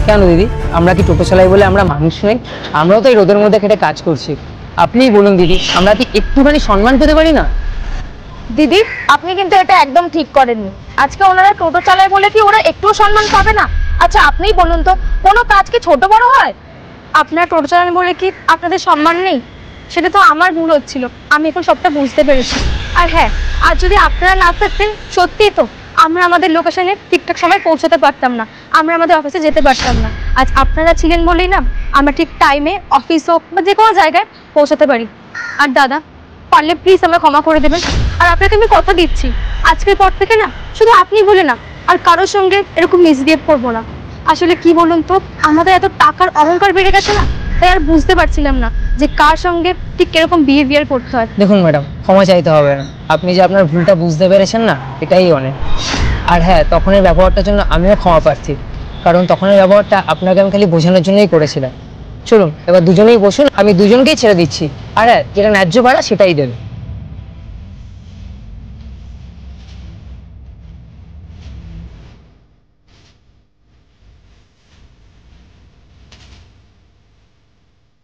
কেন দিদি, আমরা কি টোটো চালাই বলে আমরা মানুষ নই? আমরাও তো এই রোদের মধ্যে খেটে কাজ করছি। আপনিই বলুন দিদি, আমরা কি একটুখানি সম্মান পেতে পারি না? দিদি, আপনি কিন্তু এটা একদম ঠিক করেননি। আজকে ওনারা টোটো চালায় বলে কি ওরা একটুও সম্মান পাবে না? আচ্ছা আপনিই বলুন তো, কোনো কাজ কি ছোট বড় হয়? আপনারা টোটো চালান বলে কি আপনাদের সম্মান নেই? সেটা তো আমার ভুল হচ্ছিল, আমি এখন সবটা বুঝতে পেরেছি। আর হ্যাঁ, আর যদি আপনারা না থাকতেন, সত্যিই তো আমরা আমাদের লোকেশনে ঠিকঠাক সময় পৌঁছাতে পারতাম না, আমরা আমাদের অফিসে যেতে পারতাম না। আজ আপনারা ছিলেন বলেই না আমরা ঠিক টাইমে অফিস হোক বা যে কোনো জায়গায় পৌঁছাতে পারি। আর দাদা, পারলে প্লিজ আমাকে ক্ষমা করে দেবেন। আর আপনাকে আমি কথা দিচ্ছি, আজকের পর থেকে না শুধু আপনি বলে না, আর কারোর সঙ্গে এরকম মিসবিহেভ করবো না। আসলে কি বলুন তো, আমাদের এত টাকার অহংকার বেড়ে গেছে না, তাই আর বুঝতে পারছিলাম না যে কার সঙ্গে ঠিক কিরকম বিহেভিয়ার করতে হয়। দেখুন ম্যাডাম, ক্ষমা চাইতে হবে না, আপনি যে আপনার ভুলটা বুঝতে পেরেছেন না, এটাই অনেক। আর হ্যাঁ, তখনের ব্যবহারটার জন্য আমিও ক্ষমা প্রার্থী, কারণ তখনের ব্যবহারটা আপনাকে আমি খালি বোঝানোর জন্যই করেছিলাম। চলুন এবার দুজনেই বসুন, আমি দুজনকেই ছেড়ে দিচ্ছি। আর হ্যাঁ, যেটা ন্যায্য ভাড়া সেটাই দেবে।